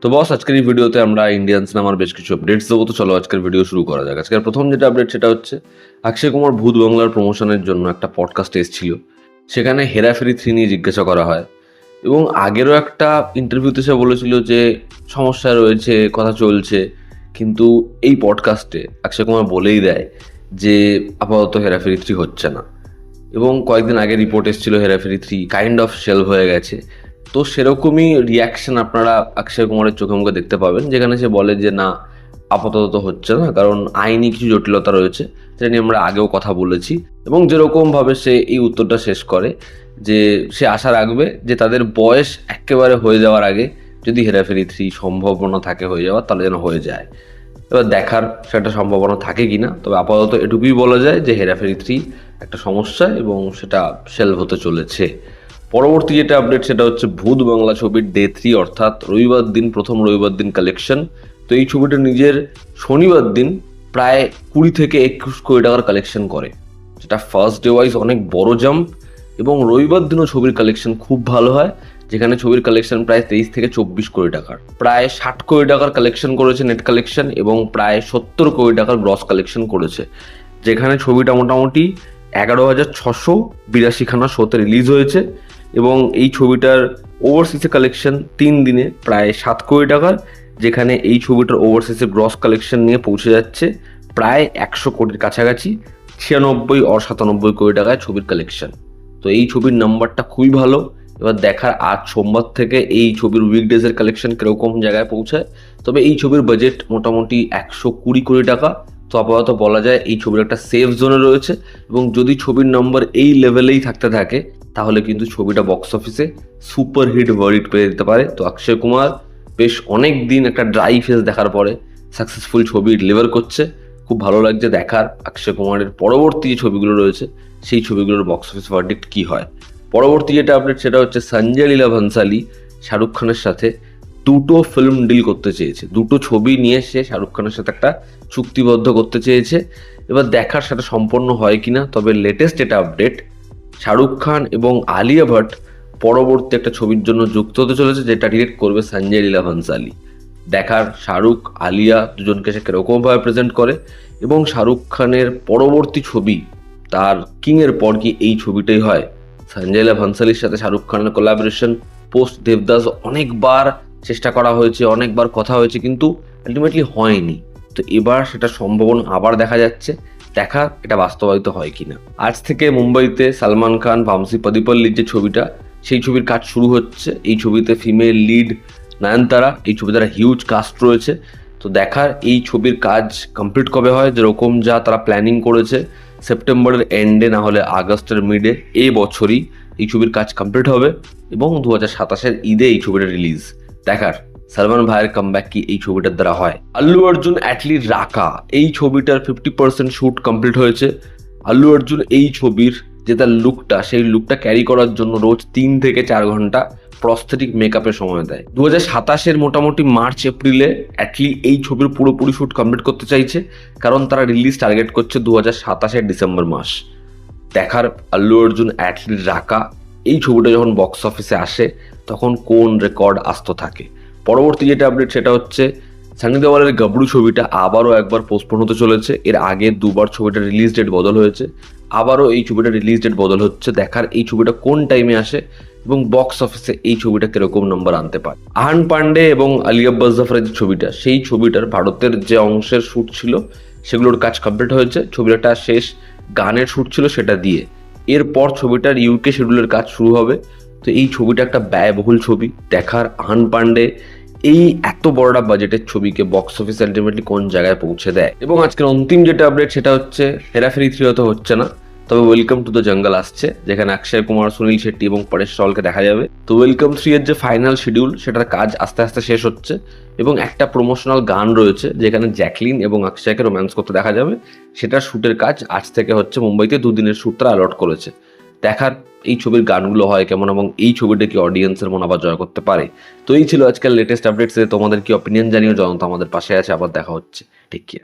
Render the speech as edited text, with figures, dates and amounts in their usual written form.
তো বস, আজকের এই ভিডিওতে আমরা ইন্ডিয়ান সিনেমার বেশ কিছু আপডেটস দেবো। তো চলো আজকের ভিডিও শুরু করা যাক। আজকের প্রথম যেটা আপডেট সেটা হচ্ছে অক্ষয় কুমার ভূত বাংলার প্রমোশনের জন্য একটা পডকাস্ট এসেছিল। সেখানে হেরাফেরি 3 নিয়ে জিজ্ঞাসা করা হয় এবং আগেরও একটা ইন্টারভিউতে সে বলেছিল যে সমস্যা রয়েছে, কথা চলছে, কিন্তু এই পডকাস্টে অক্ষয় কুমার বলেই দেয় যে আপাতত হেরাফেরি 3 হচ্ছে না। এবং কয়েকদিন আগে রিপোর্ট এসেছিল হেরাফেরি 3 কাইন্ড অফ শেলভ হয়ে গেছে। তো সেরকমই রিয়াকশন আপনারা অক্ষয় কুমারের চোখে মুখে দেখতে পাবেন, যেখানে সে বলে যে না, আপাতত তো হচ্ছে না, কারণ আইনি কিছু জটিলতা রয়েছে, সেটা নিয়ে আমরা আগেও কথা বলেছি। এবং যেরকমভাবে সে এই উত্তরটা শেষ করে যে সে আশা রাখবে যে তাদের বয়স একেবারে হয়ে যাওয়ার আগে যদি হেরাফেরি 3 সম্ভাবনা থাকে হয়ে যাওয়ার, তাহলে যেন হয়ে যায়। এবার দেখার সেটা সম্ভাবনা থাকে কিনা, তবে আপাতত এটুকুই বলা যায় যে হেরাফেরি 3 একটা সমস্যা এবং সেটা শেলভ হতে চলেছে। পরবর্তী যেটা আপডেট সেটা হচ্ছে ভূত বাংলা ছবির ডে 3, অর্থাৎ রবিবার দিন, প্রথম রবিবার দিন কালেকশন। তো এই ছবিটা নিজের শনিবার দিন প্রায় 20 থেকে 21 কোটি টাকার কালেকশন করে, যেটা ফার্স্ট ডে ওয়াইজ অনেক বড় জাম্প। এবং রবিবার দিনও ছবির কালেকশন খুব ভালো হয়, যেখানে ছবির কালেকশন প্রায় 23 থেকে 24 কোটি টাকার, প্রায় 60 কোটি টাকার কালেকশন করেছে নেট কালেকশন, এবং প্রায় 70 কোটি টাকার গ্রস কালেকশন করেছে। যেখানে ছবিটা মোটামুটি 11,682খানা শোতে রিলিজ হয়েছে। এবং এই ছবিটার ওভারসিসে কালেকশন 3 দিনে প্রায় 7 কোটি টাকার, যেখানে এই ছবিটার ওভারসিসে গ্রস কালেকশন নিয়ে পৌঁছে যাচ্ছে প্রায় 100 কোটির কাছাকাছি, 96 or 97 কোটি টাকায় ছবির কালেকশন। তো এই ছবির নাম্বারটা খুবই ভালো। এবার দেখার আজ সোমবার থেকে এই ছবির উইকডেজের কালেকশন কিরকম জায়গায় পৌঁছায়। তবে এই ছবির বাজেট মোটামুটি 120 কোটি টাকা। তো আপাতত বলা যায় এই ছবির একটা সেফ জোনে রয়েছে, এবং যদি ছবির নম্বর এই লেভেলেই থাকতে থাকে তাহলে কিন্তু ছবিটা বক্স অফিসে সুপার হিট ভার্ডিক্ট পেয়ে যেতে পারে। তো অক্ষয় কুমার বেশ অনেক দিন একটা ড্রাই ফেস দেখার পরে সাকসেসফুল ছবি ডেলিভার করছে। খুব ভালো লাগছে দেখার অক্ষয় কুমারের পরবর্তী যে ছবিগুলো রয়েছে সেই ছবিগুলোর বক্স অফিস ভার্ডিক্ট কী হয়। পরবর্তী যেটা আপডেট সেটা হচ্ছে সঞ্জয় লীলা ভনসালী শাহরুখ খানের সাথে দুটো ফিল্ম ডিল করতে চেয়েছে, দুটো ছবি নিয়ে সে শাহরুখ খানের সাথে একটা চুক্তিবদ্ধ করতে চেয়েছে। এবার দেখার সেটা সম্পন্ন হয় কিনা। তবে লেটেস্ট যেটা আপডেট, শাহরুখ খান এবং আলিয়া ভাট পরবর্তী একটা ছবির জন্য যুক্ত হতে চলেছে, যেটা ডিরেক্ট করবে সঞ্জয় লীলা ভনসালী। দেখার শাহরুখ আলিয়া দুজনকে সে কিরকমভাবে প্রেজেন্ট করে, এবং শাহরুখ খানের পরবর্তী ছবি তার কিংয়ের পর কি এই ছবিটাই হয়। সঞ্জয় লীলা ভনসালীর সাথে শাহরুখ খানের কোলাবোরেশন পোস্ট দেবদাস অনেকবার চেষ্টা করা হয়েছে, অনেকবার কথা হয়েছে, কিন্তু আলটিমেটলি হয়নি। তো এবার সেটা সম্ভাবনা আবার দেখা যাচ্ছে, দেখা এটা বাস্তবায়িত হয় কিনা। আজ থেকে মুম্বাইতে সালমান খান ভামসি পাদিপল্লির যে ছবিটা, সেই ছবির কাজ শুরু হচ্ছে। এই ছবিতে ফিমেল লিড নয়নতারা, এই ছবিতে একটা হিউজ কাস্ট রয়েছে। তো দেখার এই ছবির কাজ কমপ্লিট কবে হয়, যেরকম যা তারা প্ল্যানিং করেছে সেপ্টেম্বরের এন্ডে না হলে আগস্টের মিডে এই বছরই এই ছবির কাজ কমপ্লিট হবে, এবং 2027 ঈদে এই ছবিটা রিলিজ। দেখার সালমান ভাইয়ের কামব্যাক কি এই ছবিটার দ্বারা হয়। আল্লু অর্জুন অ্যাটলি রাকা, এই ছবিটার 50% শ্যুট কমপ্লিট হয়েছে। আল্লু অর্জুন এই ছবির যে তার লুকটা, সেই লুকটা ক্যারি করার জন্য রোজ 3 থেকে 4 ঘন্টা প্রস্থেটিক মেকআপের সময় দেয়। 2027 মোটামুটি মার্চ এপ্রিলে অ্যাটলি এই ছবির পুরোপুরি শ্যুট কমপ্লিট করতে চাইছে, কারণ তারা রিলিজ টার্গেট করছে 2027 ডিসেম্বর মাস। দেখার আল্লু অর্জুন অ্যাটলি রাকা এই ছবিটা যখন বক্স অফিসে আসে তখন কোন রেকর্ড আস্ত থাকে। পরবর্তী যেটা আপডেট সেটা হচ্ছে সানি দেওয়ালের গাবড়ু ছবিটা আবারও একবার পোস্টপোন হতে চলেছে। এর আগে দুবার ছবিটা রিলিজ ডেট বদল হয়েছে, আবারও এই ছবিটা রিলিজ ডেট বদল হচ্ছে। দেখার এই ছবিটা কোন টাইমে আসে এবং বক্স অফিসে এই ছবিটা কিরকম নম্বর আনতে পারে। আহান পান্ডে এবং আলী আব্বাস জাফরের যে ছবিটা, সেই ছবিটার ভারতের যে অংশের শ্যুট ছিল সেগুলোর কাজ কমপ্লিট হয়েছে। ছবিটা শেষ গানের শ্যুট ছিল সেটা দিয়ে। এরপর ছবিটার ইউকে শিডিউলের কাজ শুরু হবে। তো এই ছবিটা একটা ব্যয়বহুল ছবি। দেখার আহান পান্ডে এই এত বড়টা বাজেটের ছবিকে বক্স অফিস আলটিমেটলি কোন জায়গায় পৌঁছে দেয়। এবং আজকের অন্তিম যেটা আপডেট সেটা হচ্ছে হেরাফেরি 3 হয়তো হচ্ছে না, তবে ওয়েলকাম টু দ্য জঙ্গল আসছে, যেখানে অক্ষয় কুমার, সুনীল শেট্টি এবং পরেশ রাওয়ালকে দেখা যাবে। তো ওয়েলকাম 3 এর যে ফাইনাল শিডিউল সেটার কাজ আস্তে আস্তে শেষ হচ্ছে, এবং একটা প্রমোশনাল গান রয়েছে যেখানে জ্যাকলিন এবং অক্ষয়কে রোম্যান্স করতে দেখা যাবে। সেটার শ্যুটের কাজ আজ থেকে হচ্ছে। মুম্বাইতে 2 দিনের শ্যুট তারা অ্যালট করেছে। দেখার এই ছবির গানগুলো হয় কেমন, এবং এই ছবিটা কি অডিয়েন্সের মন আবার জয় করতে পারে। তো এই ছিল আজকাল লেটেস্ট আপডেটস। তোমাদের কি অপিনিয়ন জানিও, জনতা আমাদের পাশে আছে। আবার দেখা হচ্ছে, টেক কেয়ার।